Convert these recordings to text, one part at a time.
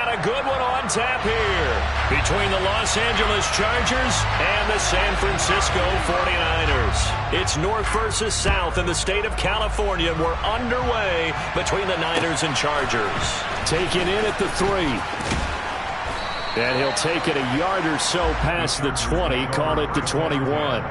got a good one on tap here between the Los Angeles Chargers and the San Francisco 49ers. It's North versus South in the state of California. We're underway between the Niners and Chargers. Taken in at the 3. And he'll take it a yard or so past the 20, call it the 21.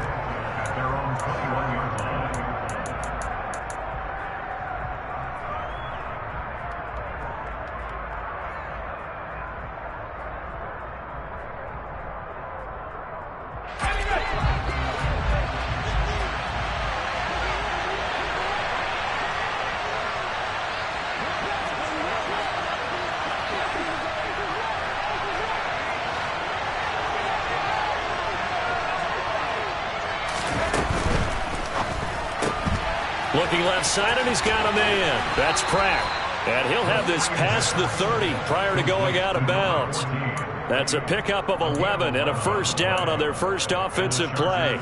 Looking left side, and he's got a man. That's Pratt. And he'll have this past the 30 prior to going out of bounds. That's a pickup of 11 and a first down on their first offensive play.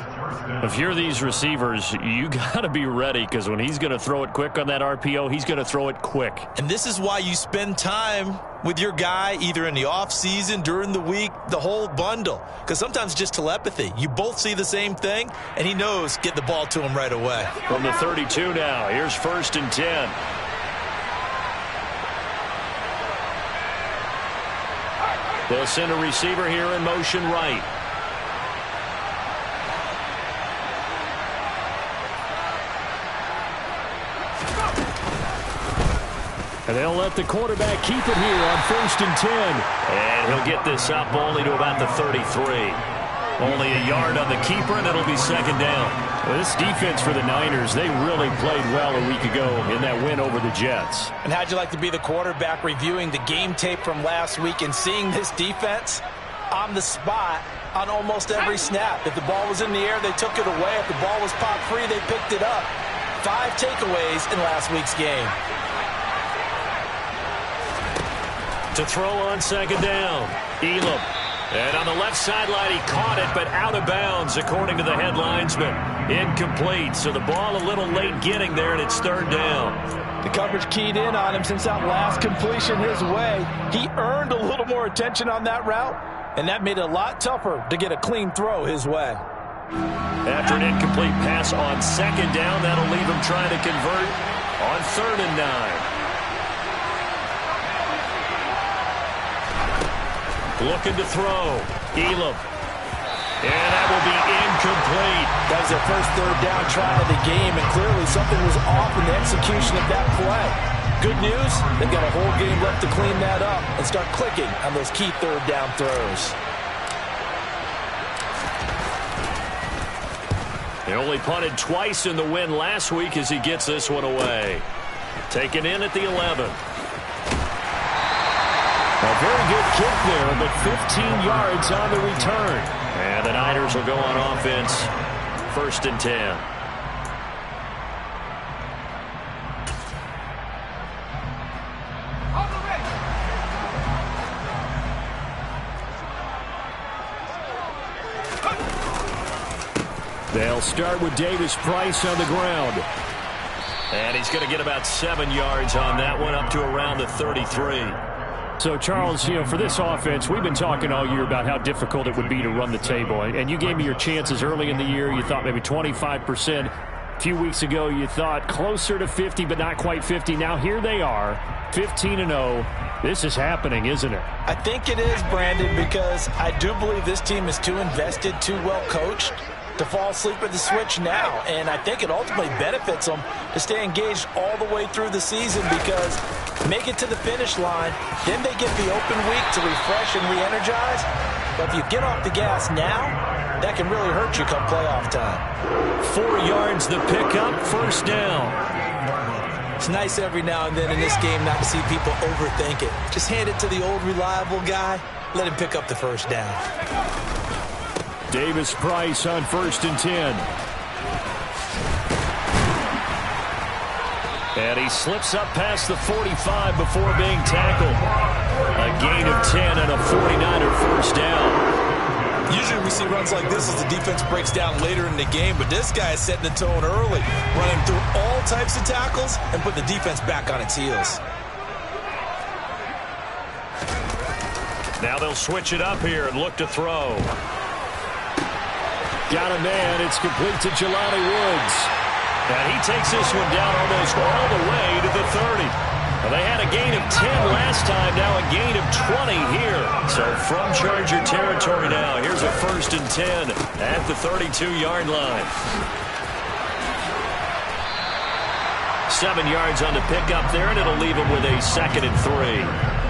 If you're these receivers, you got to be ready, because when he's going to throw it quick on that RPO, he's going to throw it quick. And this is why you spend time with your guy either in the offseason, during the week, the whole bundle. Because sometimes just telepathy. You both see the same thing, and he knows get the ball to him right away. From the 32 now, here's 1st and 10. They'll send a receiver here in motion right. And they'll let the quarterback keep it here on 1st and 10. And he'll get this up only to about the 33. Only a yard on the keeper, and it'll be 2nd down. Well, this defense for the Niners, they really played well a week ago in that win over the Jets. And how'd you like to be the quarterback reviewing the game tape from last week and seeing this defense on the spot on almost every snap? If the ball was in the air, they took it away. If the ball was popped free, they picked it up. 5 takeaways in last week's game. To throw on 2nd down, Elam. And on the left sideline, he caught it, but out of bounds, according to the head linesman. Incomplete, so the ball a little late getting there, and it's 3rd down. The coverage keyed in on him since that last completion his way. He earned a little more attention on that route, and that made it a lot tougher to get a clean throw his way. After an incomplete pass on 2nd down, that'll leave him trying to convert on 3rd and 9. Looking to throw. Elam. And that will be incomplete. That was their first 3rd down try of the game, and clearly something was off in the execution of that play. Good news, they've got a whole game left to clean that up and start clicking on those key 3rd down throws. He only punted twice in the win last week as he gets this one away. Taken in at the 11. A very good kick there, but 15 yards on the return. And the Niners will go on offense. 1st and 10. They'll start with Davis Price on the ground. And he's going to get about 7 yards on that one, up to around the 33. So, Charles, you know, for this offense, we've been talking all year about how difficult it would be to run the table. And you gave me your chances early in the year. You thought maybe 25%. A few weeks ago, you thought closer to 50, but not quite 50. Now, here they are, 15-0. This is happening, isn't it? I think it is, Brandon, because I do believe this team is too invested, too well coached to fall asleep at the switch now. And I think it ultimately benefits them to stay engaged all the way through the season, because make it to the finish line, then they get the open week to refresh and re-energize. But if you get off the gas now, that can really hurt you come playoff time. 4 yards the pickup, 1st down. It's nice every now and then in this game not to see people overthink it. Just hand it to the old reliable guy, let him pick up the 1st down. Davis Price on 1st and 10. And he slips up past the 45 before being tackled. A gain of 10 and a 49er 1st down. Usually we see runs like this as the defense breaks down later in the game, but this guy is setting the tone early, running through all types of tackles and put the defense back on its heels. Now they'll switch it up here and look to throw. Got a man. It's complete to Jelani Woods. And he takes this one down almost all the way to the 30. Well, they had a gain of 10 last time, now a gain of 20 here. So from Charger territory now, here's a 1st and 10 at the 32-yard line. 7 yards on the pickup there, and it'll leave them with a 2nd and 3.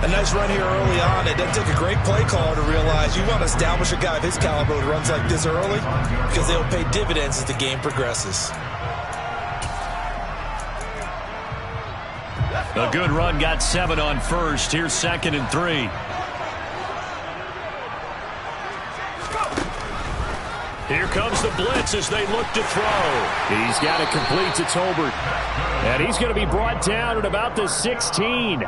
A nice run here early on. It doesn't take a great play caller to realize you want to establish a guy of his caliber who runs like this early because they'll pay dividends as the game progresses. A good run, got 7 on 1st. Here's 2nd and 3. Here comes the blitz as they look to throw. He's got it complete to Tolbert. And he's going to be brought down at about the 16.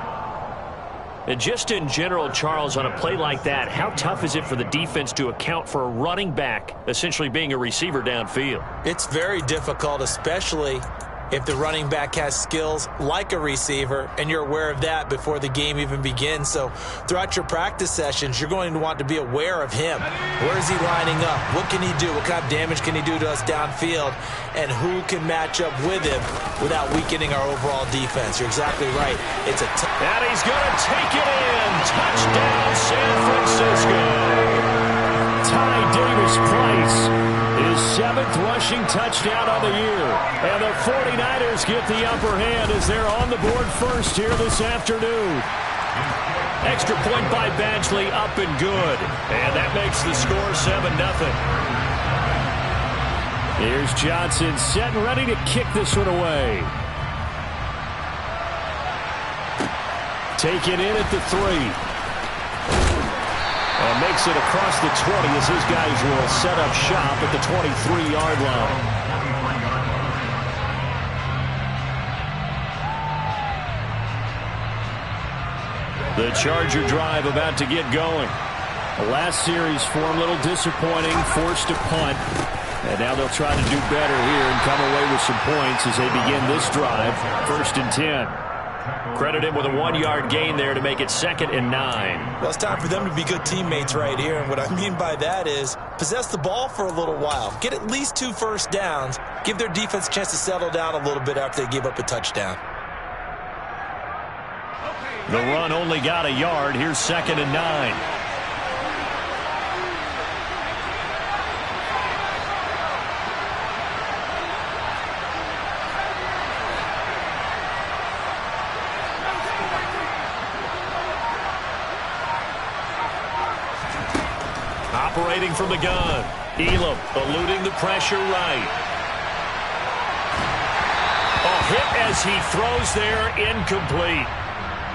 And just in general, Charles, on a play like that, how tough is it for the defense to account for a running back essentially being a receiver downfield? It's very difficult, especially if the running back has skills like a receiver, and you're aware of that before the game even begins. So throughout your practice sessions, you're going to want to be aware of him. Where is he lining up? What can he do? What kind of damage can he do to us downfield? And who can match up with him without weakening our overall defense? You're exactly right. It's a and he's going to take it in. Touchdown, San Francisco. Ty Davis-Price. His 7th rushing touchdown on the year. And the 49ers get the upper hand as they're on the board first here this afternoon. Extra point by Badgley, up and good. And that makes the score 7-0. Here's Johnson set and ready to kick this one away. Taken in at the 3. And makes it across the 20 as his guys will set up shop at the 23-yard line. The Charger drive about to get going. The last series for him, a little disappointing, forced to punt. And now they'll try to do better here and come away with some points as they begin this drive. 1st and 10. Credit him with a 1-yard gain there to make it 2nd and 9. Well, it's time for them to be good teammates right here. And what I mean by that is possess the ball for a little while. Get at least 2 first downs. Give their defense a chance to settle down a little bit after they give up a touchdown. The run only got a yard. Here's 2nd and 9. Operating from the gun. Elam eluding the pressure right. A hit as he throws there, incomplete.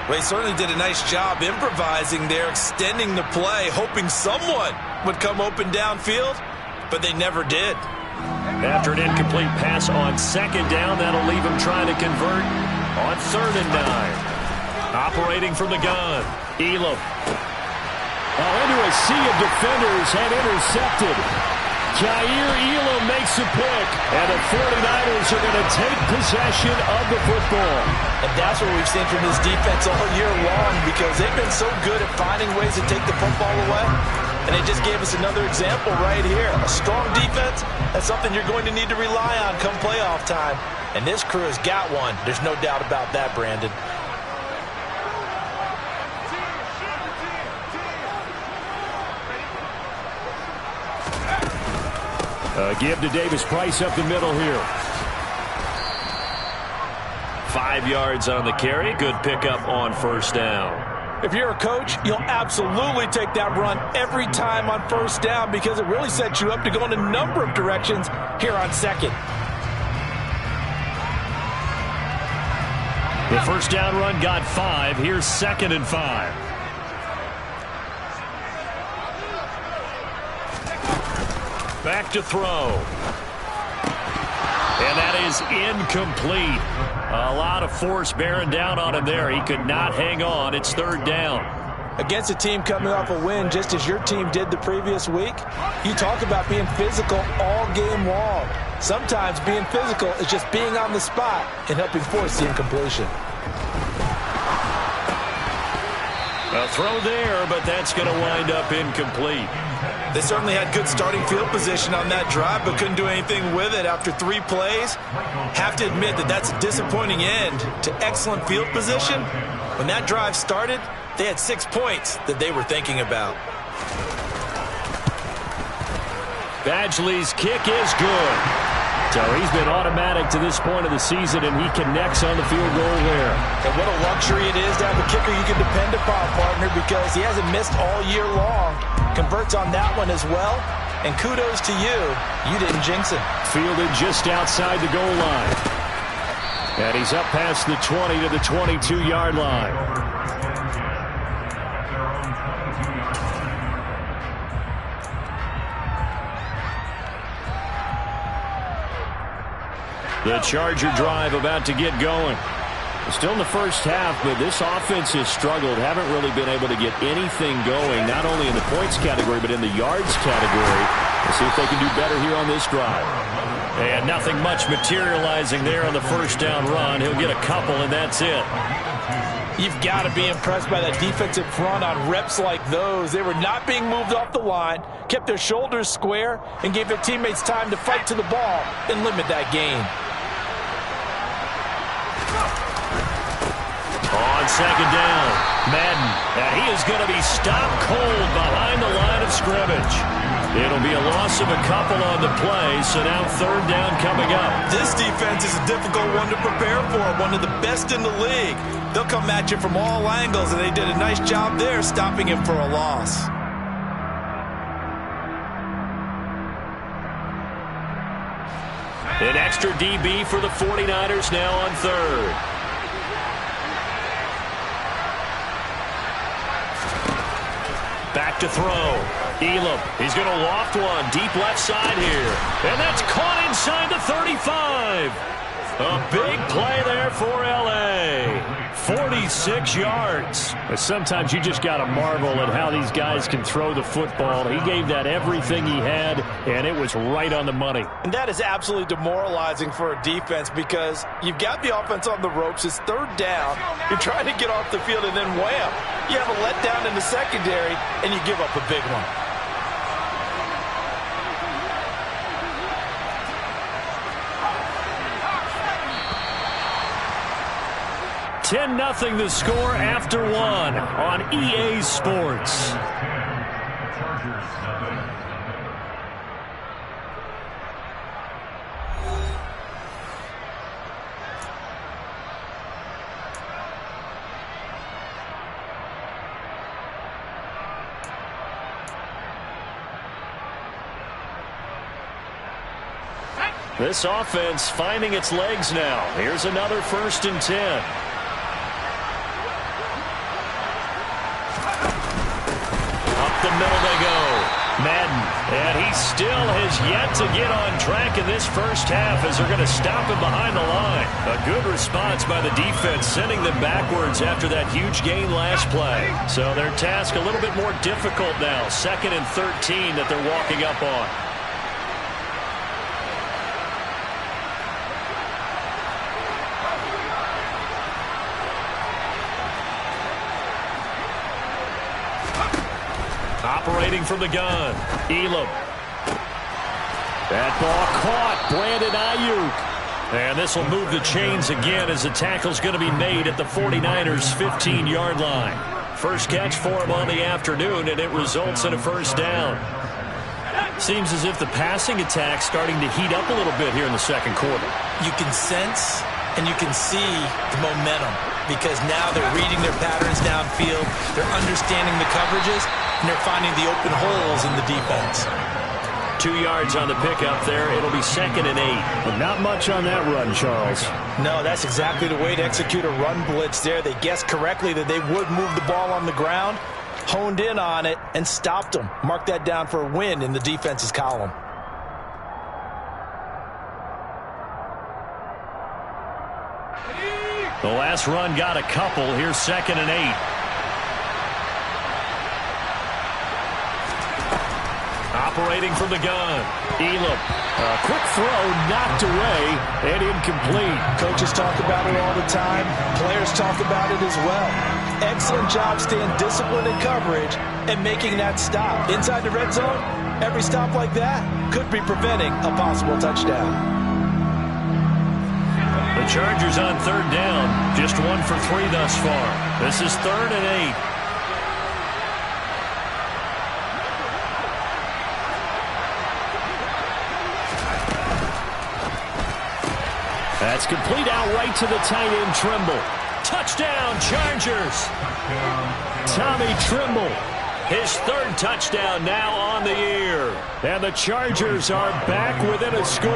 Well, he certainly did a nice job improvising there, extending the play, hoping someone would come open downfield, but they never did. After an incomplete pass on 2nd down, that'll leave him trying to convert on 3rd and 9. Operating from the gun. Elam. Into a sea of defenders and intercepted. Jair Elam makes a pick, and the 49ers are going to take possession of the football. And that's what we've seen from this defense all year long, because they've been so good at finding ways to take the football away. And they just gave us another example right here. A strong defense, that's something you're going to need to rely on come playoff time. And this crew has got one. There's no doubt about that, Brandon. Give to Davis-Price up the middle here. 5 yards on the carry. Good pickup on 1st down. If you're a coach, you'll absolutely take that run every time on 1st down because it really sets you up to go in a number of directions here on 2nd. The 1st down run got 5. Here's 2nd and 5. Back to throw. And that is incomplete. A lot of force bearing down on him there. He could not hang on. It's 3rd down. Against a team coming off a win just as your team did the previous week, you talk about being physical all game long. Sometimes being physical is just being on the spot and helping force the incompletion. A throw there, but that's going to wind up incomplete. They certainly had good starting field position on that drive, but couldn't do anything with it after 3 plays. Have to admit that that's a disappointing end to excellent field position. When that drive started, they had 6 points that they were thinking about. Badgley's kick is good. So he's been automatic to this point of the season, and he connects on the field goal there. And what a luxury it is to have a kicker you can depend upon, partner, because he hasn't missed all year long. Converts on that one as well. And kudos to you. You didn't jinx it. Fielded just outside the goal line. And he's up past the 20 to the 22-yard line. The Charger drive about to get going. Still in the first half, but this offense has struggled. Haven't really been able to get anything going, not only in the points category, but in the yards category. We'll see if they can do better here on this drive. And nothing much materializing there on the first down run. He'll get a couple, and that's it. You've got to be impressed by that defensive front on reps like those. They were not being moved off the line, kept their shoulders square, and gave their teammates time to fight to the ball and limit that gain. On second down, Madden. And he is going to be stopped cold behind the line of scrimmage. It'll be a loss of a couple on the play, so now third down coming up. This defense is a difficult one to prepare for, one of the best in the league. They'll come at you from all angles, and they did a nice job there stopping him for a loss. An extra DB for the 49ers now on third. Back to throw. Elam, he's going to loft one deep left side here. And that's caught inside the 35. A big play there for L.A. 46 yards. But sometimes you just got to marvel at how these guys can throw the football. He gave that everything he had, and it was right on the money. And that is absolutely demoralizing for a defense because you've got the offense on the ropes. It's third down. You're trying to get off the field, and then wham, you have a letdown in the secondary, and you give up a big one. Nothing the score after one on EA Sports. This offense finding its legs now. Here's another 1st and 10. The middle they go. Madden. And he still has yet to get on track in this first half as they're going to stop him behind the line. A good response by the defense, sending them backwards after that huge gain last play. So their task a little bit more difficult now. 2nd and 13 that they're walking up on. Operating from the gun, Elam. That ball caught, Brandon Ayuk. And this will move the chains again as the tackle's going to be made at the 49ers' 15-yard line. First catch for him on the afternoon, and it results in a first down. Seems as if the passing attack's starting to heat up a little bit here in the second quarter. You can sense and you can see the momentum because now they're reading their patterns downfield, they're understanding the coverages, and they're finding the open holes in the defense. 2 yards on the pickup there. It'll be 2nd and 8. But not much on that run, Charles. No, that's exactly the way to execute a run blitz there. They guessed correctly that they would move the ball on the ground, honed in on it, and stopped them. Mark that down for a win in the defense's column. The last run got a couple. Here's 2nd and 8. Operating from the gun, Elam. A quick throw knocked away and incomplete. Coaches talk about it all the time. Players talk about it as well. excellent job staying disciplined in coverage and making that stop. Inside the red zone, every stop like that could be preventing a possible touchdown. The Chargers on third down, just 1 for 3 thus far. This is 3rd and 8. That's complete out right to the tight end, Trimble. Touchdown, Chargers. Tommy Trimble. His 3rd touchdown now on the year. And the Chargers are back within a score.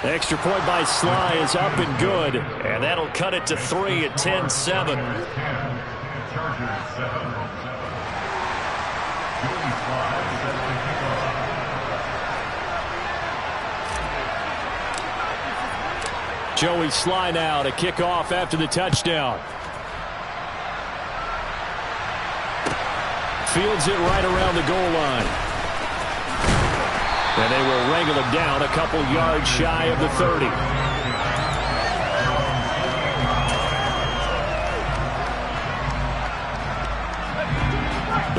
The extra point by Sly is up and good. And that'll cut it to 3 at 10-7. Joey Sly now to kick off after the touchdown. Fields it right around the goal line. And they will wrangle him down a couple yards shy of the 30.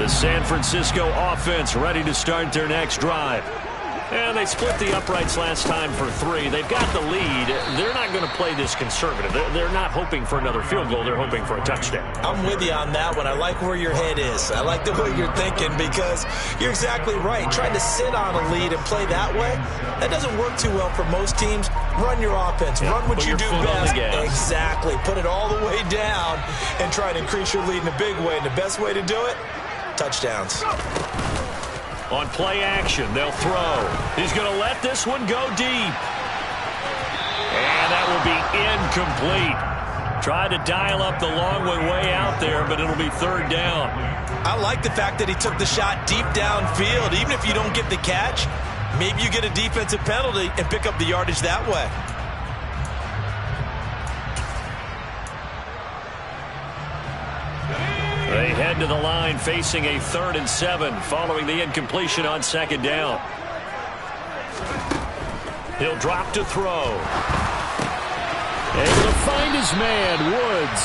The San Francisco offense ready to start their next drive. And they split the uprights last time for 3. They've got the lead. They're not going to play this conservative. They're not hoping for another field goal. They're hoping for a touchdown. I'm with you on that one. I like where your head is. I like the way you're thinking because you're exactly right. Trying to sit on a lead and play that way, that doesn't work too well for most teams. Run your offense. Yeah, run what you do best. Exactly. Put it all the way down and try to increase your lead in a big way. And the best way to do it, touchdowns. On play action, they'll throw. He's going to let this one go deep. And that will be incomplete. Tried to dial up the long one way out there, but it'll be 3rd down. I like the fact that he took the shot deep downfield. Even if you don't get the catch, maybe you get a defensive penalty and pick up the yardage that way. They head to the line facing a 3rd and 7 following the incompletion on 2nd down. He'll drop to throw. Able to find his man, Woods.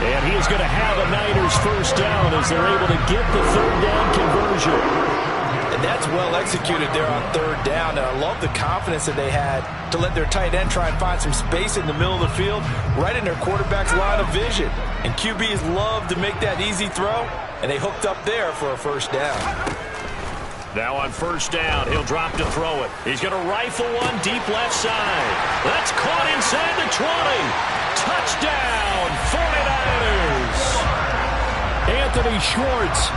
And he is going to have a Niners 1st down as they're able to get the 3rd down conversion. And that's well executed there on 3rd down. And I love the confidence that they had to let their tight end try and find some space in the middle of the field, right in their quarterback's line of vision. And QBs love to make that easy throw, and they hooked up there for a 1st down. Now on 1st down, he'll drop to throw it. He's going to rifle one deep left side. That's caught inside the 20. Touchdown, 49ers. Anthony Schwartz.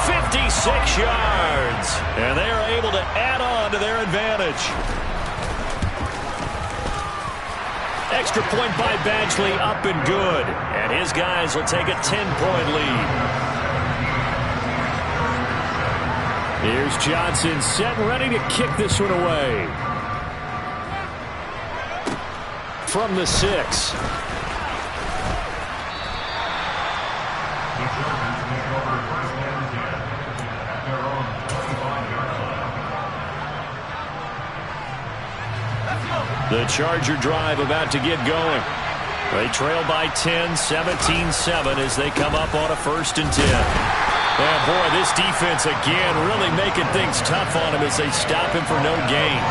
56 yards. And they are able to add on to their advantage. Extra point by Badgley, up and good. And his guys will take a 10-point lead. Here's Johnson set and ready to kick this one away. From the 6. The Charger drive about to get going. They trail by 10, 17-7 as they come up on a 1st and 10. And boy, this defense again really making things tough on him as they stop him for no gain.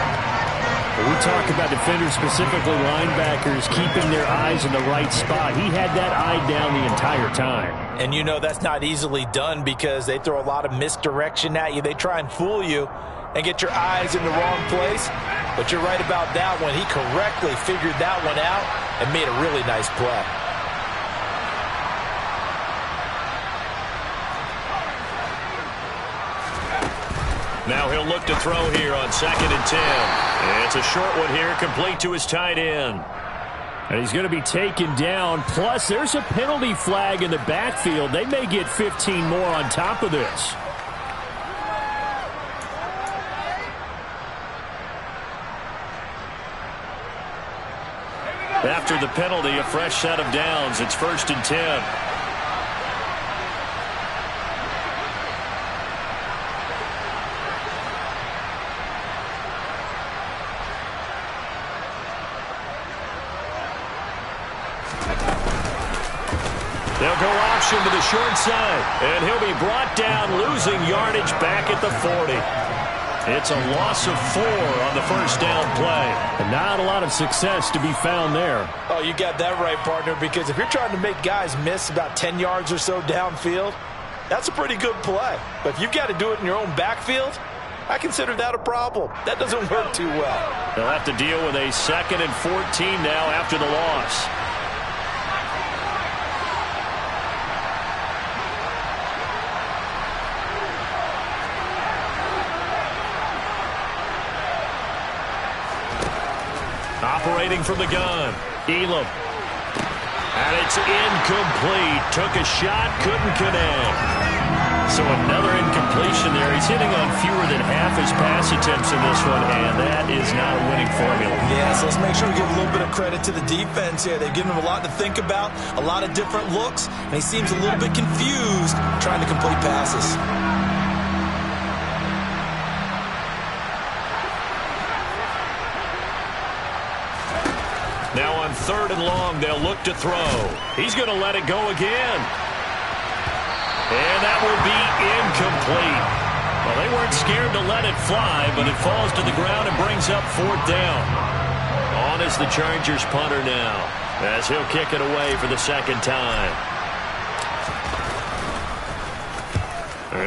We talk about defenders, specifically linebackers, keeping their eyes in the right spot. He had that eye down the entire time. And you know that's not easily done because they throw a lot of misdirection at you. They try and fool you and get your eyes in the wrong place. But you're right about that one. He correctly figured that one out and made a really nice play. Now he'll look to throw here on 2nd and 10. And it's a short one here, complete to his tight end. And he's going to be taken down. Plus, there's a penalty flag in the backfield. They may get 15 more on top of this. After the penalty, a fresh set of downs. It's 1st and 10. They'll go option to the short side, and he'll be brought down, losing yardage back at the 40. It's a loss of 4 on the first down play. And not a lot of success to be found there. Oh, you got that right, partner, because if you're trying to make guys miss about 10 yards or so downfield, that's a pretty good play. But if you've got to do it in your own backfield, I consider that a problem. That doesn't work too well. They'll have to deal with a 2nd and 14 now after the loss. Operating from the gun, Elam. And it's incomplete. Took a shot, couldn't connect. So another incompletion there. He's hitting on fewer than half his pass attempts in this one, and that is not a winning formula. Yeah, so let's make sure we give a little bit of credit to the defense here. They've given him a lot to think about, a lot of different looks, and he seems a little bit confused trying to complete passes. Now on 3rd and long, they'll look to throw. He's going to let it go again. And that will be incomplete. Well, they weren't scared to let it fly, but it falls to the ground and brings up 4th down. On is the Chargers punter now, as he'll kick it away for the 2nd time.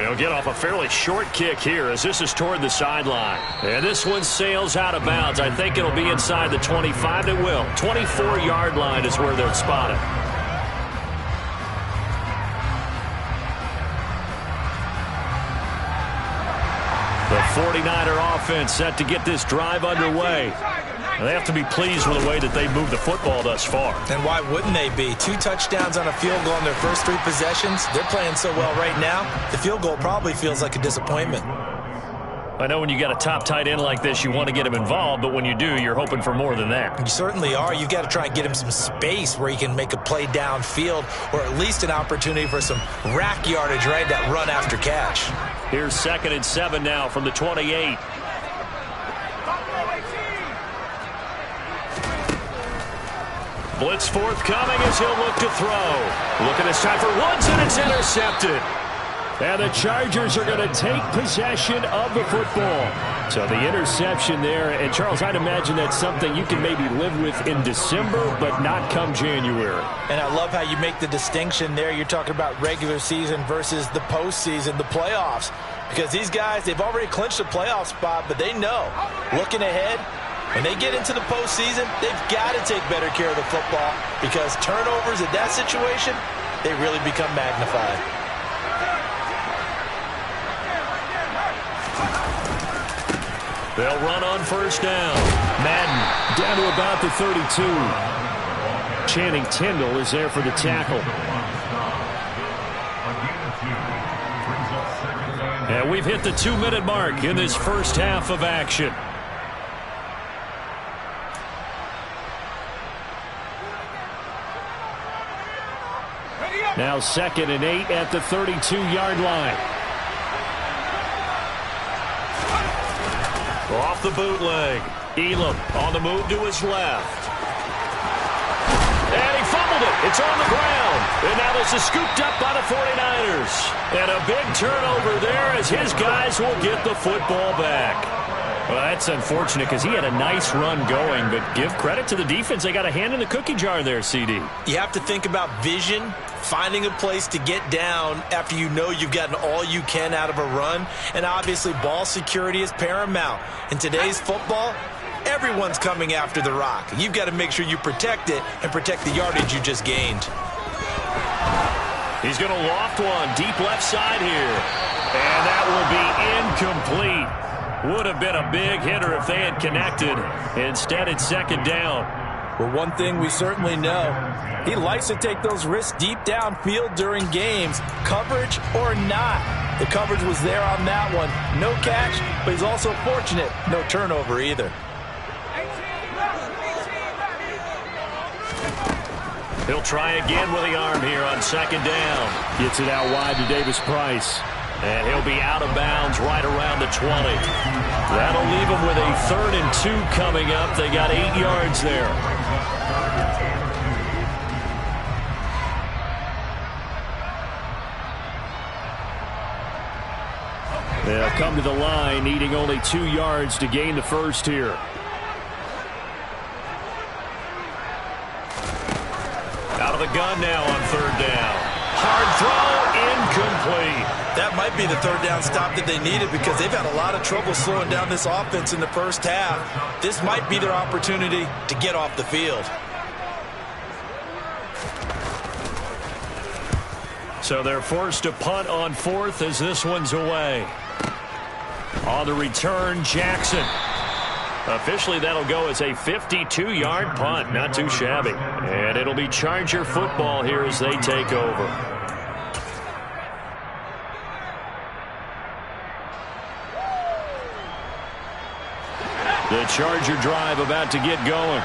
He'll get off a fairly short kick here as this is toward the sideline. And this one sails out of bounds. I think it'll be inside the 25. It will. 24-yard line is where they'll spot it. The 49er offense set to get this drive underway. They have to be pleased with the way that they moved the football thus far. And why wouldn't they be? 2 touchdowns on a field goal in their first 3 possessions. They're playing so well right now, the field goal probably feels like a disappointment. I know when you got a top tight end like this, you want to get him involved, but when you do, you're hoping for more than that. You certainly are. You've got to try and get him some space where he can make a play downfield, or at least an opportunity for some rack yardage, right? That run after catch. Here's 2nd and 7 now from the 28. Blitz forthcoming as he'll look to throw. Looking this time for Woods, and it's intercepted. And the Chargers are going to take possession of the football. So the interception there. And, Charles, I'd imagine that's something you can maybe live with in December, but not come January. And I love how you make the distinction there. You're talking about regular season versus the postseason, the playoffs. Because these guys, they've already clinched a playoff spot, but they know, looking ahead, when they get into the postseason, they've got to take better care of the football because turnovers in that situation, they really become magnified. They'll run on 1st down. Madden down to about the 32. Channing Tindall is there for the tackle. And we've hit the 2-minute mark in this first half of action. Now 2nd and 8 at the 32-yard line. Off the bootleg. Elam on the move to his left. And he fumbled it. It's on the ground. And now this is scooped up by the 49ers. And a big turnover there as his guys will get the football back. Well, that's unfortunate because he had a nice run going, but give credit to the defense. They got a hand in the cookie jar there, CD. You have to think about vision, finding a place to get down after you know you've gotten all you can out of a run, and obviously ball security is paramount. In today's football, everyone's coming after the rock. You've got to make sure you protect it and protect the yardage you just gained. He's going to loft one deep left side here, and that will be incomplete. Would have been a big hitter if they had connected. Instead, it's 2nd down. Well, one thing we certainly know, he likes to take those risks deep downfield during games, coverage or not. The coverage was there on that one. No catch, but he's also fortunate. No turnover either. He'll try again with the arm here on 2nd down. Gets it out wide to Davis Price. And he'll be out of bounds right around the 20. That'll leave him with a 3rd and 2 coming up. They got 8 yards there. come to the line, needing only 2 yards to gain the first here. Out of the gun now on 3rd down. Hard throw, incomplete. That might be the 3rd down stop that they needed because they've had a lot of trouble slowing down this offense in the first half. This might be their opportunity to get off the field. So they're forced to punt on 4th as this one's away. On the return, Jackson. Officially, that'll go as a 52-yard punt. Not too shabby. And it'll be Charger football here as they take over. The Charger drive about to get going.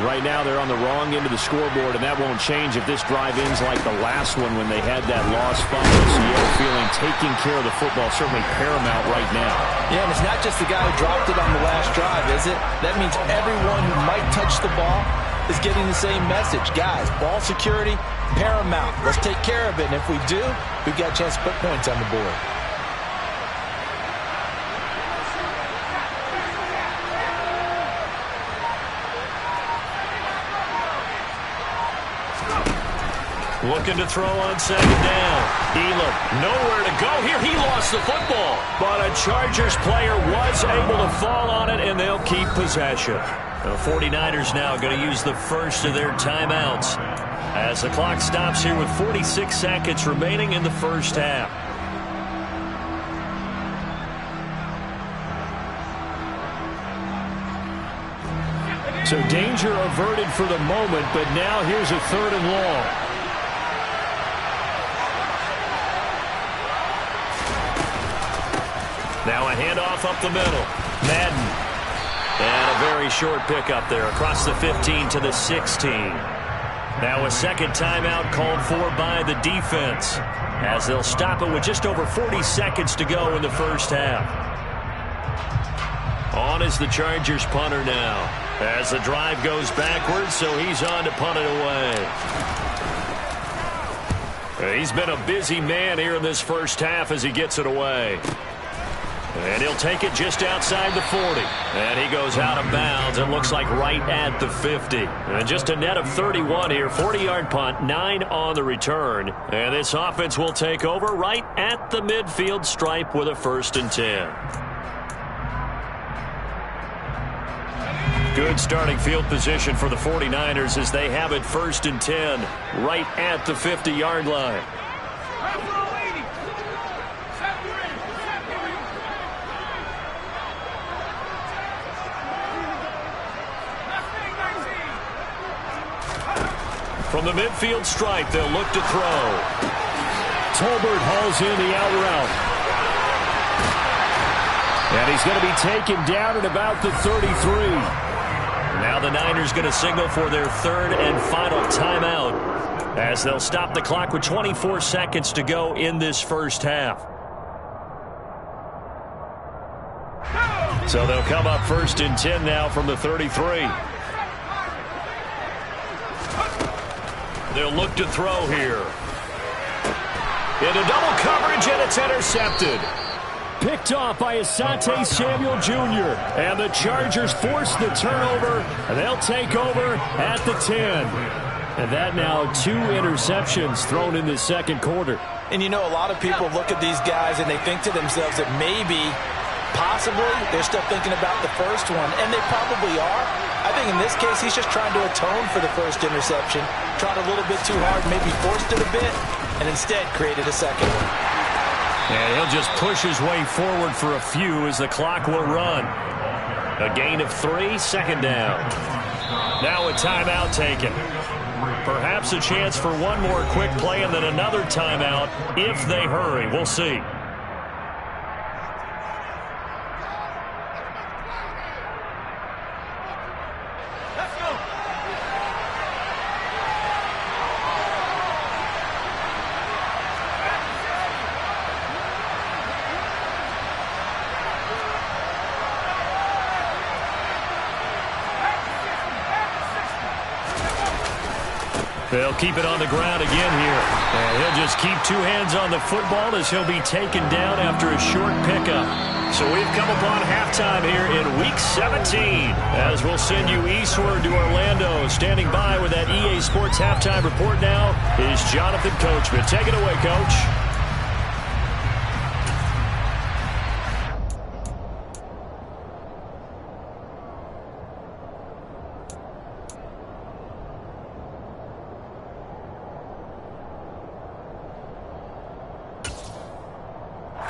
Right now, they're on the wrong end of the scoreboard, and that won't change if this drive ends like the last one when they had that lost fumble. So you have a feeling taking care of the football is certainly paramount right now. Yeah, and it's not just the guy who dropped it on the last drive, is it? That means everyone who might touch the ball is getting the same message. Guys, ball security, paramount. Let's take care of it, and if we do, we've got a chance to put points on the board. Looking to throw on 2nd down. Elam, nowhere to go here. He lost the football. But a Chargers player was able to fall on it, and they'll keep possession. The 49ers now going to use the first of their timeouts as the clock stops here with 46 seconds remaining in the first half. So danger averted for the moment, but now here's a 3rd and long. Now a handoff up the middle. Madden. And a very short pickup there across the 15 to the 16. Now a second timeout called for by the defense as they'll stop it with just over 40 seconds to go in the first half. On is the Chargers punter now as the drive goes backwards, so he's on to punt it away. He's been a busy man here in this first half as he gets it away. And he'll take it just outside the 40. And he goes out of bounds. It looks like right at the 50. And just a net of 31 here. 40-yard punt, 9 on the return. And this offense will take over right at the midfield stripe with a 1st and 10. Good starting field position for the 49ers as they have it 1st and 10 right at the 50-yard line. From the midfield stripe, they'll look to throw. Tolbert hauls in the out route. And he's going to be taken down at about the 33. Now the Niners going to signal for their 3rd and final timeout as they'll stop the clock with 24 seconds to go in this first half. So they'll come up 1st and 10 now from the 33. They'll look to throw here. Into double coverage, and it's intercepted. Picked off by Asante Samuel Jr. And the Chargers force the turnover, and they'll take over at the 10. And that now 2 interceptions thrown in the second quarter. And you know, a lot of people look at these guys and they think to themselves that maybe, possibly, they're still thinking about the first one, and they probably are. I think in this case, he's just trying to atone for the first interception, tried a little bit too hard, maybe forced it a bit, and instead created a second one. And he'll just push his way forward for a few as the clock will run. A gain of 3, 2nd down. Now a timeout taken. Perhaps a chance for one more quick play and then another timeout if they hurry. We'll see. They'll keep it on the ground again here. And he'll just keep two hands on the football as he'll be taken down after a short pickup. So we've come upon halftime here in Week 17 as we'll send you eastward to Orlando. Standing by with that EA Sports halftime report now is Jonathan Coachman. Take it away, Coach.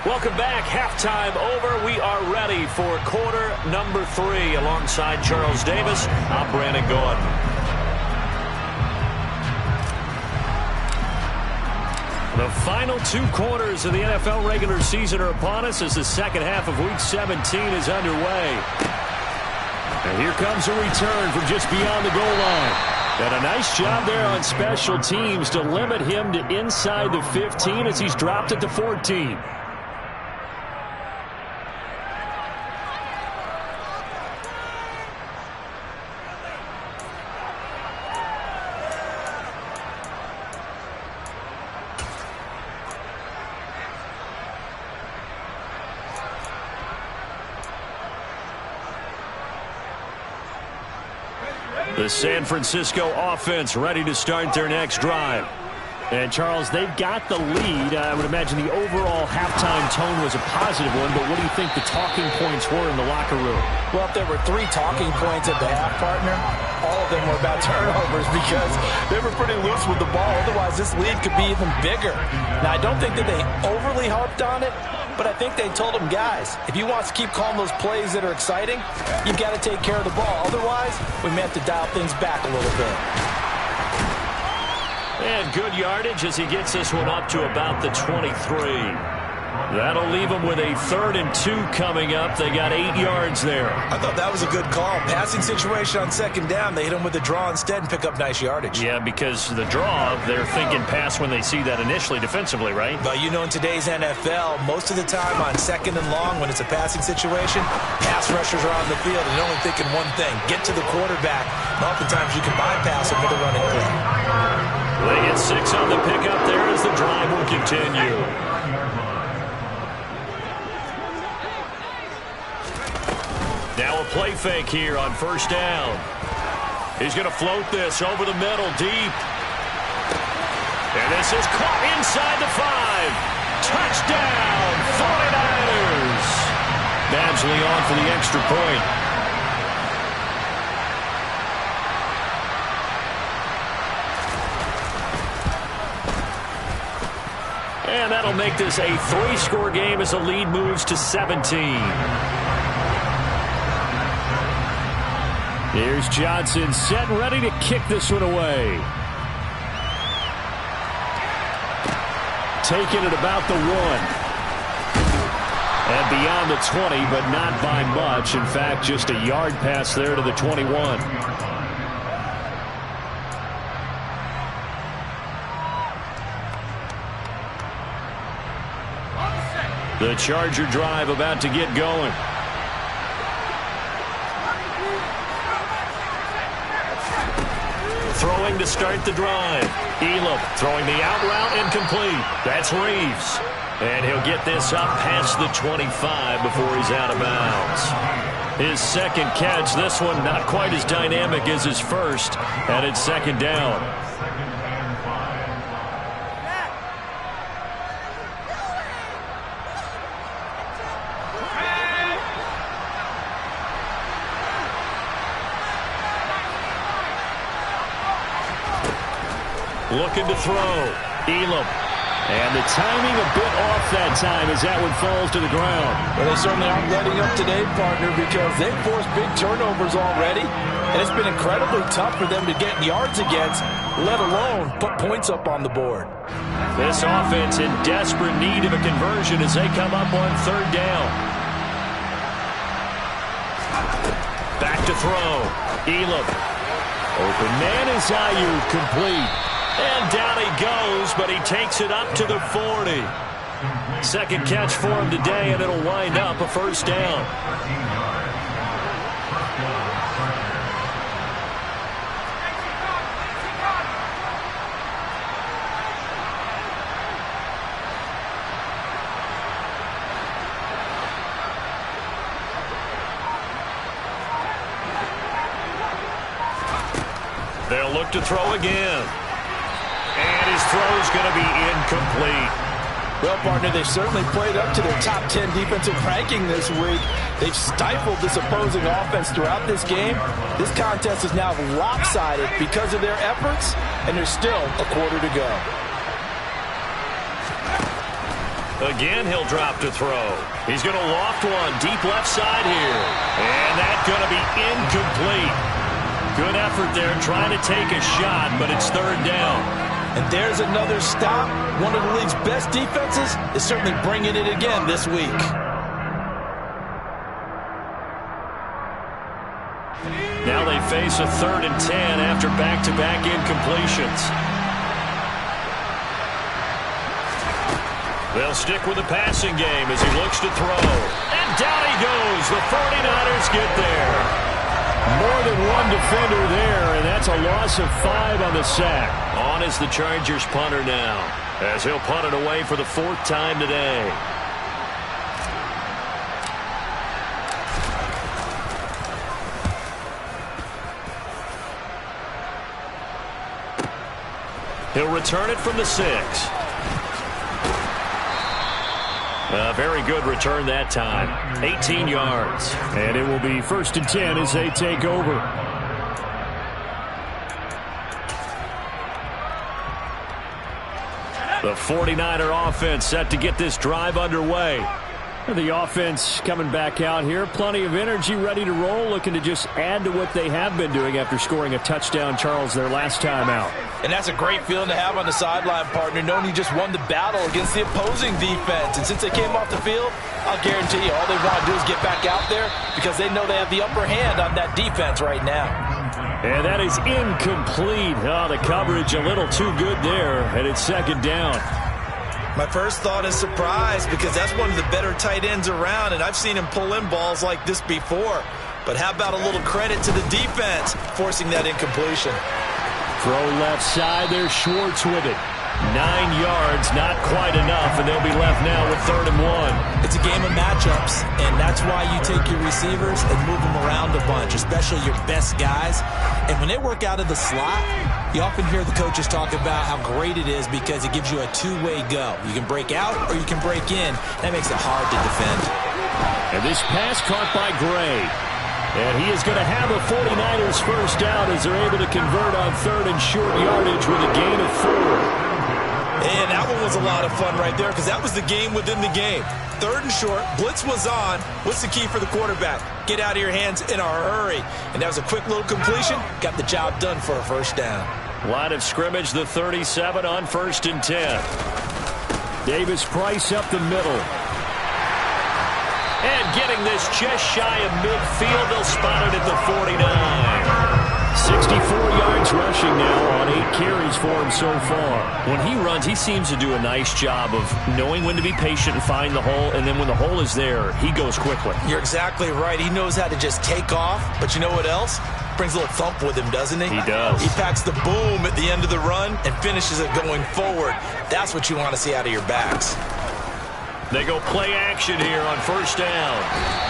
Welcome back. Halftime over. We are ready for quarter number 3. Alongside Charles Davis, I'm Brandon Gaudin. The final 2 quarters of the NFL regular season are upon us as the second half of Week 17 is underway. And here comes a return from just beyond the goal line. And a nice job there on special teams to limit him to inside the 15 as he's dropped at the 14. The San Francisco offense ready to start their next drive. And, Charles, they've got the lead. I would imagine the overall halftime tone was a positive one, but what do you think the talking points were in the locker room? Well, if there were 3 talking points at the half, partner, all of them were about turnovers because they were pretty loose with the ball. Otherwise, this lead could be even bigger. Now, I don't think that they overly harped on it, but I think they told them, guys, if you want to keep calling those plays that are exciting, you've got to take care of the ball. Otherwise, we may have to dial things back a little bit. And good yardage as he gets this one up to about the 23. That'll leave them with a 3rd and 2 coming up. They got 8 yards there. I thought that was a good call. Passing situation on second down. They hit him with the draw instead and pick up nice yardage. Yeah, because the draw, they're thinking pass when they see that initially defensively, right? But you know, in today's NFL, most of the time on second and long, when it's a passing situation, pass rushers are on the field and they're only thinking one thing, get to the quarterback. And oftentimes you can bypass him with a running play. They get 6 on the pickup there as the drive will continue. Now a play fake here on first down. He's going to float this over the middle deep. And this is caught inside the 5. Touchdown, 49ers. Babsley on for the extra point. And that'll make this a 3-score game as the lead moves to 17. Here's Johnson set and ready to kick this one away. Taking it about the 1. And beyond the 20, but not by much. In fact, just a yard pass there to the 21. The Charger drive about to get going. Throwing to start the drive. Elam throwing the out route incomplete. That's Reeves. And he'll get this up past the 25 before he's out of bounds. His second catch, this one not quite as dynamic as his first, and it's second down. Looking to throw. Elam. And the timing a bit off that time as that one falls to the ground. Well, they certainly aren't letting up today, partner, because they've forced big turnovers already. And it's been incredibly tough for them to get yards against, let alone put points up on the board. This offense in desperate need of a conversion as they come up on 3rd down. Back to throw. Elam. Open man is Ayuk, complete. And down he goes, but he takes it up to the 40. Second catch for him today, and it'll wind up a first down. They'll look to throw again. And his throw's going to be incomplete. Well, partner, they've certainly played up to their top 10 defensive ranking this week. They've stifled this opposing offense throughout this game. This contest is now lopsided because of their efforts, and there's still a quarter to go. Again, he'll drop to throw. He's going to loft one deep left side here. And that's going to be incomplete. Good effort there trying to take a shot, but it's third down. And there's another stop. One of the league's best defenses is certainly bringing it again this week. Now they face a 3rd and 10 after back-to-back incompletions. They'll stick with the passing game as he looks to throw. And down he goes. The 49ers get there. More than one defender there, and that's a loss of 5 on the sack. On is the Chargers punter now, as he'll punt it away for the 4th time today. He'll return it from the 6. A very good return that time. 18 yards. And it will be 1st and 10 as they take over. The 49er offense set to get this drive underway. The offense coming back out here. Plenty of energy, ready to roll, looking to just add to what they have been doing after scoring a touchdown, Charles, their last time out. And that's a great feeling to have on the sideline, partner, knowing you just won the battle against the opposing defense. And since they came off the field, I'll guarantee you all they want to do is get back out there because they know they have the upper hand on that defense right now. And that is incomplete. Oh, the coverage a little too good there, and it's 2nd down. My first thought is surprise because that's one of the better tight ends around, and I've seen him pull in balls like this before. But how about a little credit to the defense forcing that incompletion? Throw left side, there's Schwartz with it. 9 yards, not quite enough, and they'll be left now with 3rd and 1. It's a game of matchups, and that's why you take your receivers and move them around a bunch, especially your best guys. And when they work out of the slot, you often hear the coaches talk about how great it is because it gives you a two-way go. You can break out or you can break in. That makes it hard to defend. And this pass caught by Gray. And he is going to have a 49ers first down as they're able to convert on 3rd and short yardage with a gain of 4. And that one was a lot of fun right there because that was the game within the game. 3rd and short, blitz was on. What's the key for the quarterback? Get out of your hands in a hurry. And that was a quick little completion. Got the job done for a first down. Line of scrimmage, the 37 on 1st and 10. Davis Price up the middle. And getting this just shy of midfield, they'll spot it at the 49. 64 yards rushing now on 8 carries for him so far. When he runs, he seems to do a nice job of knowing when to be patient and find the hole, and then when the hole is there, he goes quickly. You're exactly right. He knows how to just take off, but you know what else? Brings a little thump with him, doesn't he? He does. He packs the boom at the end of the run and finishes it going forward. That's what you want to see out of your backs. They go play action here on 1st down.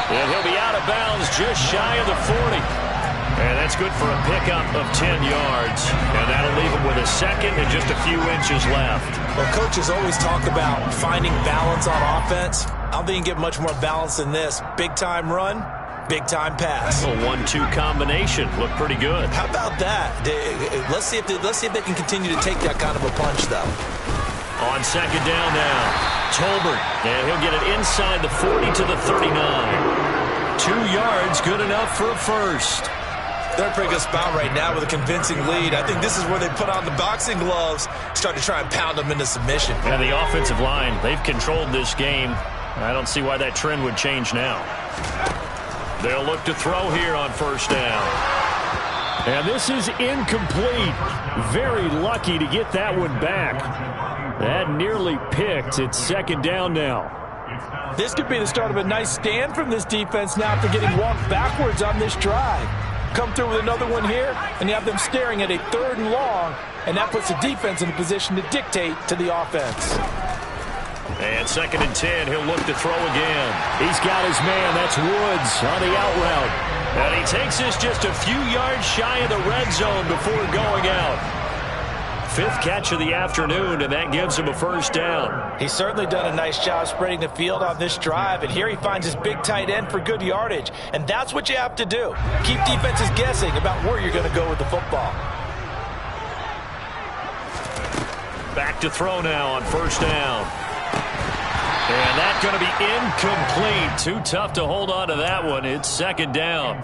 And he'll be out of bounds just shy of the 40. And that's good for a pickup of 10 yards. And that'll leave him with a 2nd and just a few inches left. Well, coaches always talk about finding balance on offense. I don't think you can get much more balance than this. Big-time run, big-time pass. A 1-2 combination. Looked pretty good. How about that? Let's see if they can continue to take that kind of a punch, though. On 2nd down now. Tolbert, and he'll get it inside the 40 to the 39. 2 yards, good enough for a first. They're in a pretty good spot right now with a convincing lead. I think this is where they put on the boxing gloves, start to try and pound them into submission. And the offensive line, they've controlled this game. I don't see why that trend would change now. They'll look to throw here on 1st down. And this is incomplete. Very lucky to get that one back. That nearly picked. It's 2nd down now. This could be the start of a nice stand from this defense now after getting walked backwards on this drive. Come through with another one here, and you have them staring at a 3rd and long, and that puts the defense in a position to dictate to the offense. And 2nd and 10, he'll look to throw again. He's got his man. That's Woods on the out route. And he takes this just a few yards shy of the red zone before going out. 5th catch of the afternoon, and that gives him a first down. He's certainly done a nice job spreading the field on this drive, and here he finds his big tight end for good yardage. And that's what you have to do. Keep defenses guessing about where you're going to go with the football. Back to throw now on first down. And that's going to be incomplete. Too tough to hold on to that one. It's 2nd down.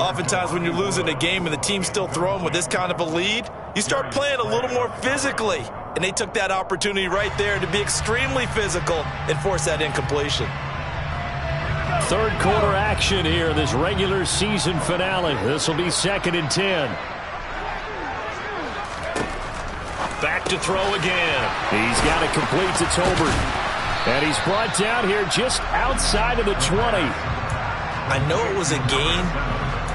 Oftentimes when you're losing a game and the team's still throwing with this kind of a lead, you start playing a little more physically. And they took that opportunity right there to be extremely physical and force that incompletion. 3rd quarter action here, this regular season finale. This will be 2nd and 10. Back to throw again. He's got it complete to Tolbert. And he's brought down here just outside of the 20. I know it was a gain,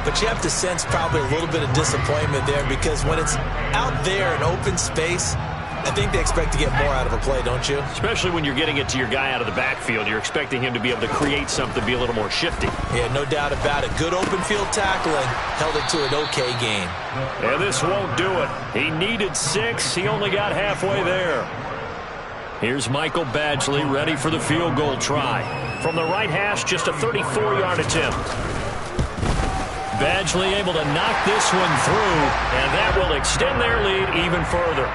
but you have to sense probably a little bit of disappointment there because when it's out there in open space, I think they expect to get more out of a play, don't you? Especially when you're getting it to your guy out of the backfield. You're expecting him to be able to create something, be a little more shifty. Yeah, no doubt about it. Good open field tackling held it to an okay gain. And this won't do it. He needed 6. He only got halfway there. Here's Michael Badgley ready for the field goal try. From the right hash, just a 34-yard attempt. Badgley able to knock this one through, and that will extend their lead even further.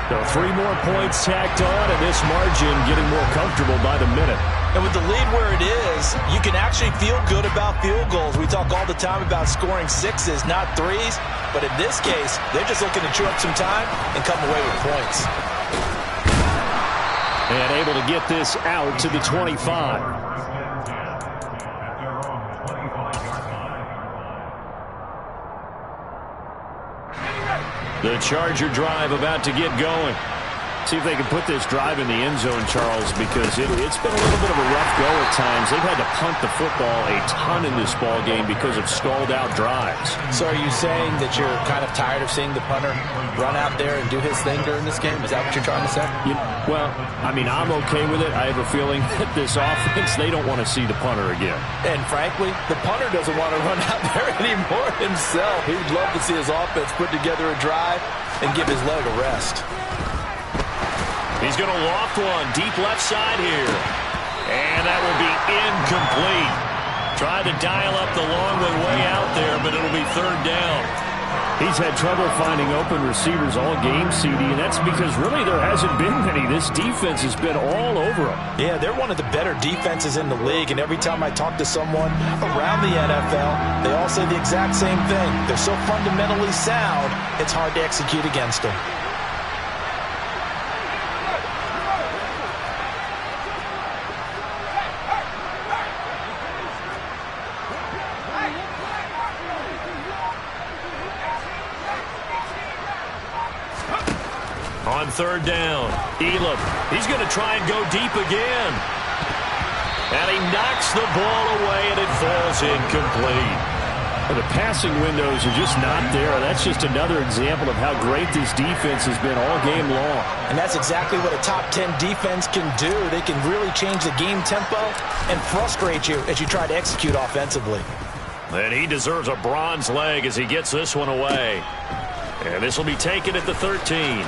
So 3 more points tacked on, and this margin getting more comfortable by the minute. And with the lead where it is, you can actually feel good about field goals. We talk all the time about scoring 6s, not 3s. But in this case, they're just looking to chew up some time and come away with points. And able to get this out to the 25. The Charger drive about to get going. See if they can put this drive in the end zone, Charles, because it's been a little bit of a rough go at times. They've had to punt the football a ton in this ball game because of stalled-out drives. So are you saying that you're kind of tired of seeing the punter run out there and do his thing during this game? Is that what you're trying to say? Well, I mean, I'm okay with it. I have a feeling that this offense, they don't want to see the punter again. And frankly, the punter doesn't want to run out there anymore himself. He would love to see his offense put together a drive and give his leg a rest. He's going to loft one deep left side here. And that will be incomplete. Tried to dial up the long one way out there, but it'll be 3rd down. He's had trouble finding open receivers all game, CD, and that's because really there hasn't been many. This defense has been all over him. Yeah, they're one of the better defenses in the league, and every time I talk to someone around the NFL, they all say the exact same thing. They're so fundamentally sound, it's hard to execute against them. On 3rd down, Elam. He's going to try and go deep again. And he knocks the ball away, and it falls incomplete. The passing windows are just not there. That's just another example of how great this defense has been all game long. And that's exactly what a top 10 defense can do. They can really change the game tempo and frustrate you as you try to execute offensively. And he deserves a bronze leg as he gets this one away. And this will be taken at the 13.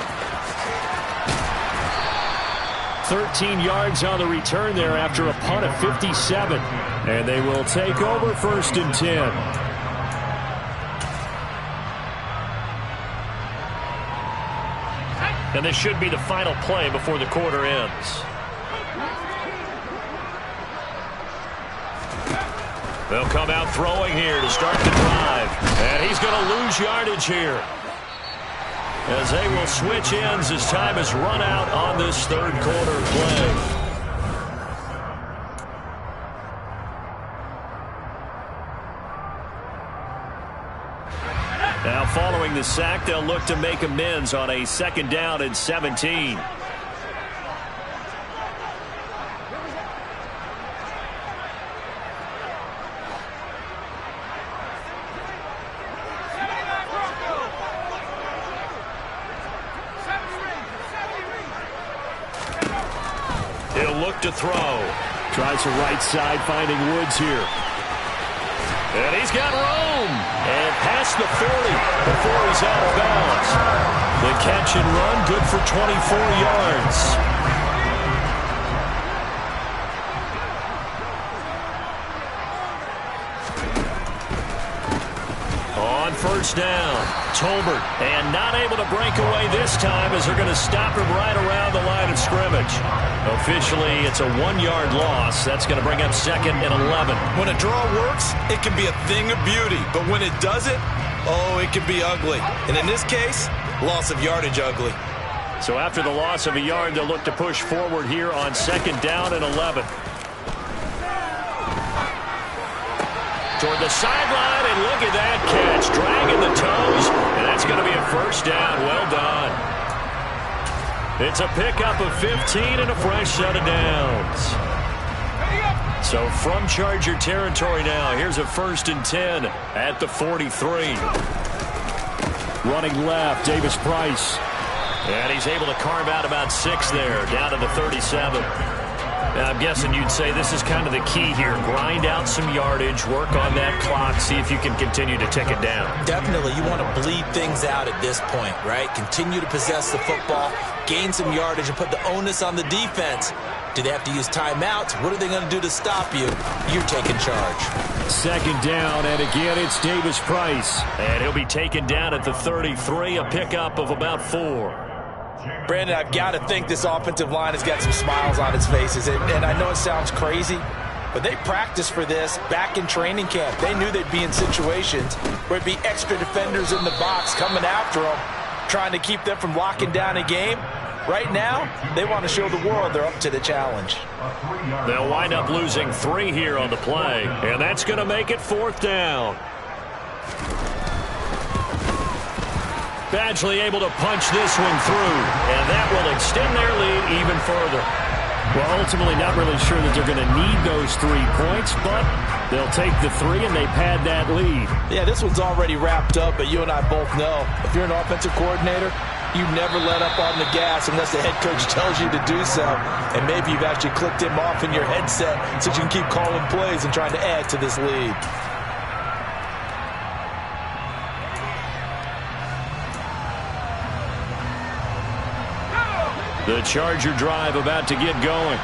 13 yards on the return there after a punt of 57. And they will take over 1st and 10. And this should be the final play before the quarter ends. They'll come out throwing here to start the drive. And he's going to lose yardage here, as they will switch ends as time has run out on this 3rd quarter play. Now following the sack, they'll look to make amends on a 2nd down and 17. He'll look to throw. Tries the right side, finding Woods here. And he's got room. And past the 40 before he's out of bounds. The catch and run, good for 24 yards. On first down, Tolbert, and not able to break away this time as they're going to stop him right around the line of scrimmage. Officially, it's a 1-yard loss. That's going to bring up 2nd and 11. When a draw works, it can be a thing of beauty. But when it doesn't, oh, it can be ugly. And in this case, loss of yardage ugly. So after the loss of a yard, they'll look to push forward here on 2nd down and 11. Toward the sideline, and look at that catch. Dragging the toes, and that's going to be a first down. Well done. It's a pickup of 15 and a fresh set of downs. So from Charger territory now, here's a 1st and 10 at the 43. Running left, Davis Price. And he's able to carve out about 6 there, down to the 37. Now, I'm guessing you'd say this is kind of the key here. Grind out some yardage, work on that clock, see if you can continue to tick it down. Definitely. You want to bleed things out at this point, right? Continue to possess the football, gain some yardage, and put the onus on the defense. Do they have to use timeouts? What are they going to do to stop you? You're taking charge. 2nd down, and again, it's Davis Price. And he'll be taken down at the 33, a pickup of about 4. Brandon, I've got to think this offensive line has got some smiles on its faces. And I know it sounds crazy, but they practiced for this back in training camp. They knew they'd be in situations where it'd be extra defenders in the box coming after them, trying to keep them from locking down a game. Right now, they want to show the world they're up to the challenge. They'll wind up losing 3 here on the play, and that's going to make it 4th down. Badgley able to punch this one through, and that will extend their lead even further. Well, ultimately not really sure that they're going to need those 3 points, but they'll take the 3 and they pad that lead. Yeah, this one's already wrapped up, but you and I both know if you're an offensive coordinator, you never let up on the gas unless the head coach tells you to do so. And maybe you've actually clicked him off in your headset so you can keep calling plays and trying to add to this lead. The Charger drive about to get going.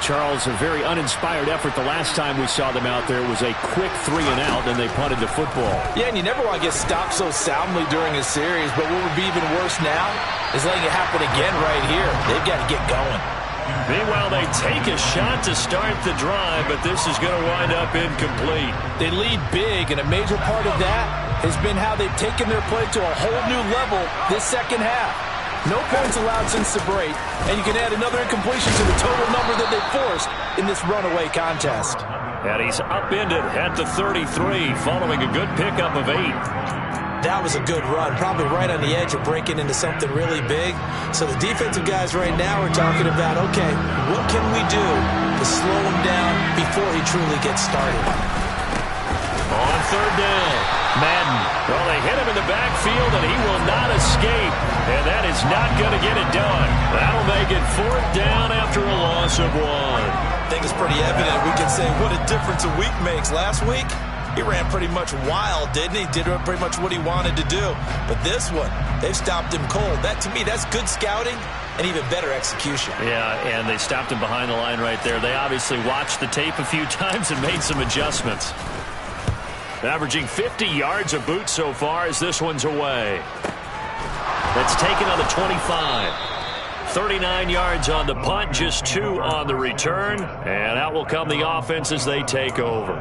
Charles, a very uninspired effort the last time we saw them out there. It was a quick 3 and out, and they punted the football. Yeah, and you never want to get stopped so soundly during a series, but what would be even worse now is letting it happen again right here. They've got to get going. Meanwhile, they take a shot to start the drive, but this is going to wind up incomplete. They lead big, and a major part of that has been how they've taken their play to a whole new level this second half. No points allowed since the break, and you can add another incompletion to the total number that they forced in this runaway contest. And he's upended at the 33, following a good pickup of 8. That was a good run, probably right on the edge of breaking into something really big. So the defensive guys right now are talking about, okay, what can we do to slow him down before he truly gets started? On 3rd down, Madden. Well, they hit him in the backfield, and he will not escape. And that is not going to get it done. That'll make it 4th down after a loss of 1. I think it's pretty evident. We can say what a difference a week makes. Last week, he ran pretty much wild, didn't he? Did pretty much what he wanted to do. But this one, they've stopped him cold. That, to me, that's good scouting and even better execution. Yeah, and they stopped him behind the line right there. They obviously watched the tape a few times and made some adjustments. Averaging 50 yards a boot so far as this one's away. That's taken on the 25. 39 yards on the punt, just 2 on the return. And out will come the offense as they take over.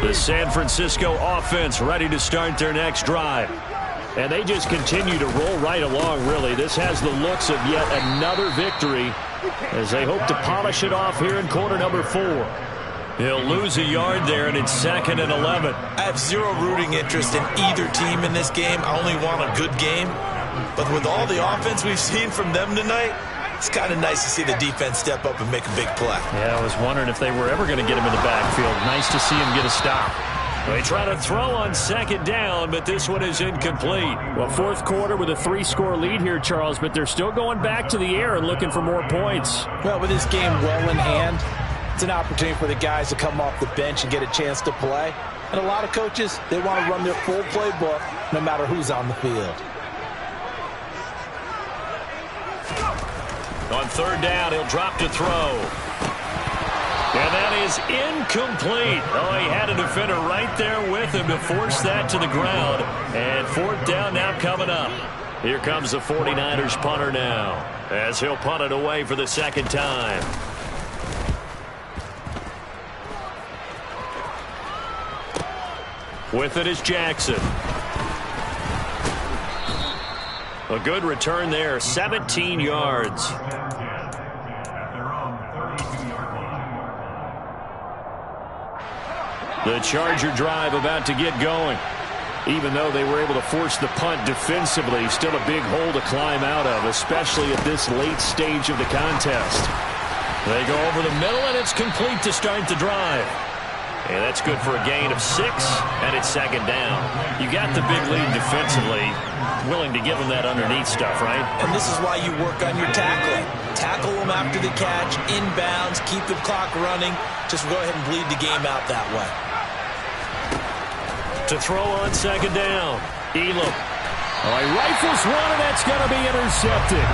The San Francisco offense ready to start their next drive. And they just continue to roll right along, really. This has the looks of yet another victory as they hope to polish it off here in quarter number 4. He'll lose a yard there, and it's 2nd and 11. I have zero rooting interest in either team in this game. I only want a good game. But with all the offense we've seen from them tonight, It's kind of nice to see the defense step up and make a big play. Yeah, I was wondering if they were ever going to get him in the backfield. Nice to see him get a stop. They try to throw on second down, but this one is incomplete. Well, fourth quarter with a 3-score lead here, Charles, but they're still going back to the air and looking for more points. Well, with this game well in hand, it's an opportunity for the guys to come off the bench and get a chance to play. And a lot of coaches, they want to run their full playbook no matter who's on the field. On third down, he'll drop to throw. And that is incomplete. Oh, he had a defender right there with him to force that to the ground. And fourth down now coming up. Here comes the 49ers punter now, as he'll punt it away for the second time. With it is Jackson. A good return there, 17 yards. The Charger drive about to get going. Even though they were able to force the punt defensively, still a big hole to climb out of, especially at this late stage of the contest. They go over the middle, and it's complete to start the drive. And that's good for a gain of 6, and it's second down. You got the big lead defensively, willing to give them that underneath stuff, right? And this is why you work on your tackling. Tackle them after the catch, inbounds, keep the clock running. Just go ahead and bleed the game out that way. To throw on second down, Elam. Oh, he rifles one, and that's going to be intercepted.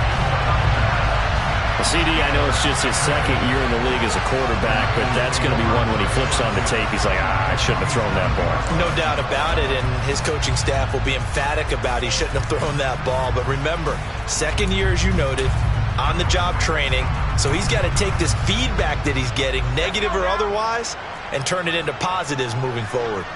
CD, I know it's just his second year in the league as a quarterback, but that's going to be one when he flips on the tape. He's like, I shouldn't have thrown that ball. No doubt about it, and his coaching staff will be emphatic about he shouldn't have thrown that ball. But remember, second year, as you noted, on-the-job training, so he's got to take this feedback that he's getting, negative or otherwise, and turn it into positives moving forward.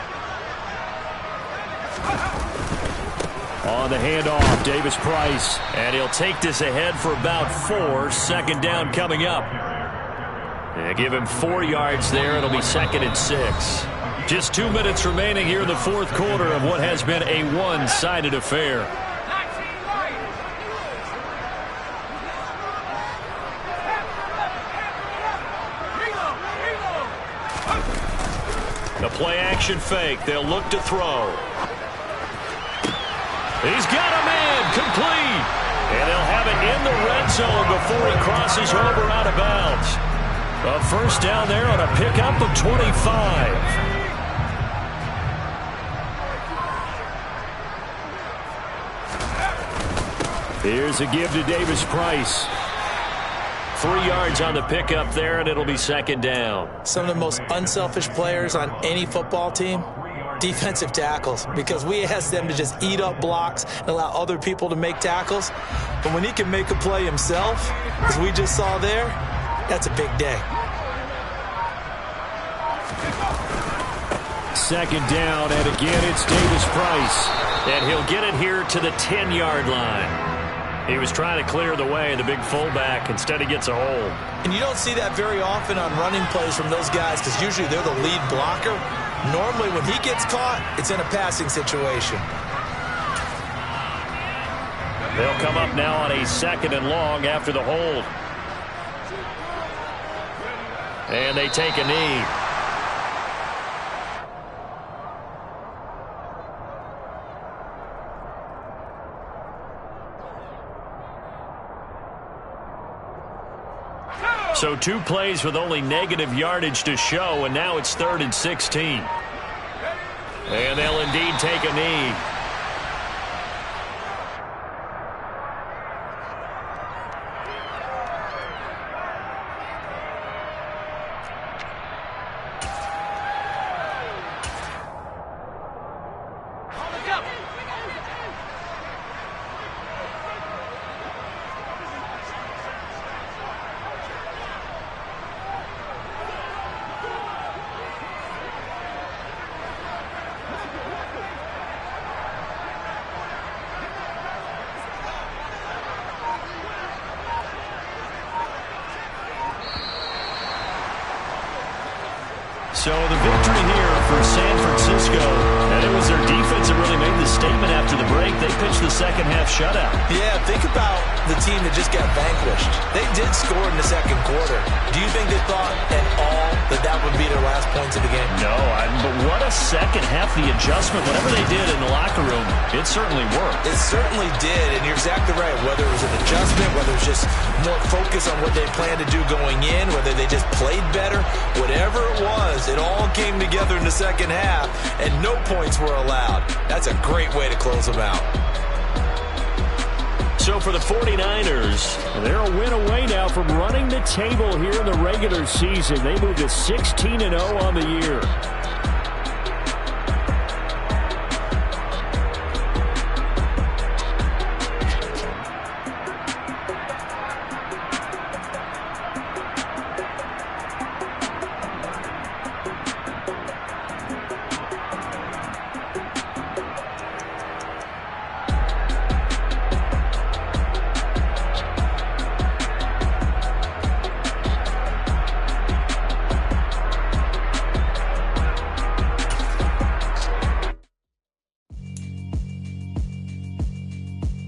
On the handoff, Davis Price. And he'll take this ahead for about 4. Second down coming up. And give him 4 yards there. It'll be second and 6. Just 2 minutes remaining here in the fourth quarter of what has been a one-sided affair. The play-action fake. They'll look to throw. He's got a man, complete. And they'll have it in the red zone before he crosses over out of bounds. A first down there on a pickup of 25. Here's a give to Davis Price. 3 yards on the pickup there, and it'll be second down. Some of the most unselfish players on any football team, defensive tackles, because we ask them to just eat up blocks and allow other people to make tackles. But when he can make a play himself, as we just saw there, that's a big day. Second down, and again it's Davis Price. And he'll get it here to the 10-yard line. He was trying to clear the way, the big fullback. Instead, he gets a hole. And you don't see that very often on running plays from those guys because usually they're the lead blocker. Normally, when he gets caught, it's in a passing situation. They'll come up now on a second and long after the hold. And they take a knee. So 2 plays with only negative yardage to show, and now it's 3rd and 16. And they'll indeed take a knee. So the victory here for San Francisco, and it was their defense that really made the statement after the break. They pitched the second half shutout. Yeah, think about the team that just got vanquished. They did score in the second quarter. Do you think they thought at all that that would be their last points of the game? No, but what a second half. The adjustment, whatever they did in the locker room, it certainly worked. It certainly did, and you're exactly right. Whether it was an adjustment, whether it was just more focus on what they planned to do going in, whether they just played better, whatever it was, it all came together in the second half, and no points were allowed. That's a great way to close them out. So for the 49ers, they're a win away now from running the table here in the regular season. They move to 16-0 on the year.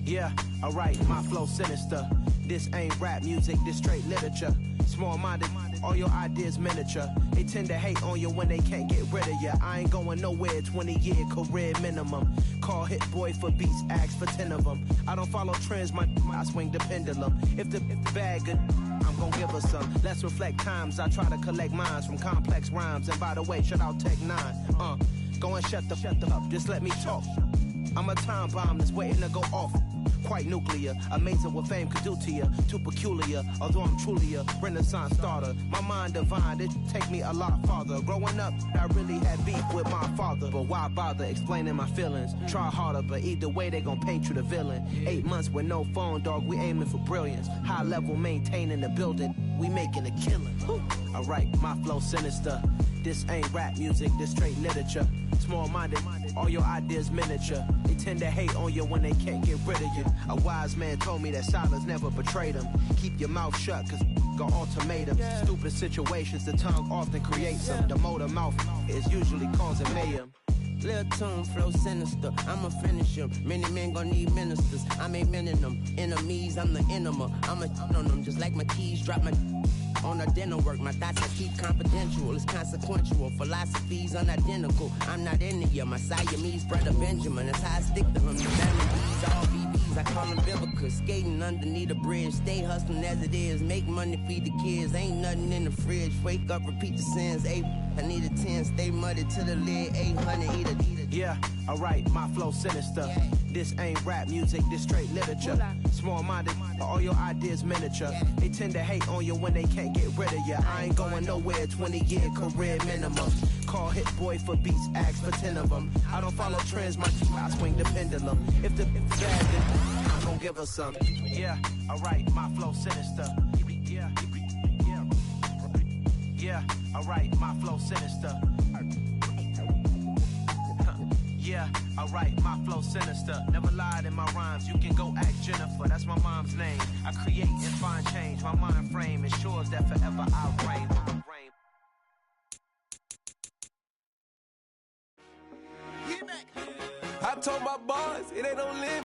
Yeah, alright, my flow sinister. This ain't rap music, this straight literature. Small-minded, all your ideas miniature. They tend to hate on you when they can't get rid of you. I ain't going nowhere, 20-year career minimum. Call Hit Boy for beats, ask for 10 of them. I don't follow trends, I swing the pendulum. If the bag good, I'm gonna give her some. Let's reflect times, I try to collect minds from complex rhymes. And by the way, shout out Tech 9. Go and shut the up, just let me talk. I'm a time bomb that's waiting to go off. Quite nuclear, amazing what fame could do to you. Too peculiar, although I'm truly a renaissance starter. My mind divine, it take me a lot farther. Growing up, I really had beef with my father. But why bother explaining my feelings? Try harder, but either way they gon' paint you the villain. 8 months with no phone, dog, we aiming for brilliance. High level maintaining the building, we making a killing. Alright, my flow sinister. This ain't rap music, this straight literature. Small-minded, all your ideas miniature. They tend to hate on you when they can't get rid of you. A wise man told me that silence never betrayed him. Keep your mouth shut, cause got ultimatums. Stupid situations, the tongue often creates them. The motor mouth is usually causing mayhem. Lil' tune, flow sinister, I'ma finish him. Many men gon' need ministers, I'm a men in them. Enemies, I'm the enema, I'm on them. Just like my keys, drop my on a dinner work. My thoughts I keep confidential, it's consequential. Philosophies unidentical, I'm not in it, yeah. My Siamese brother Benjamin, that's how I stick to him. The families, all BBs, I call them biblicals. Skating underneath a bridge, stay hustling as it is. Make money, feed the kids, ain't nothing in the fridge. Wake up, repeat the sins, I need a 10, stay muddy to the lid, 800, eat a. Yeah, alright, my flow sinister. This ain't rap music, this straight literature. Small-minded, all your ideas miniature. They tend to hate on you when they can't get rid of you. I ain't going nowhere, 20-year career minimum. Call Hit Boy for beats, ask for 10 of them. I don't follow trends, I swing the pendulum. If the bad, then I'm gonna give her some. Yeah, alright, my flow sinister. Yeah, alright, my flow sinister. Yeah, alright, my flow sinister. Never lied in my rhymes, you can go ask Jennifer, that's my mom's name. I create and find change, my mind frame ensures that forever I reign. I told my boys, it ain't no limit.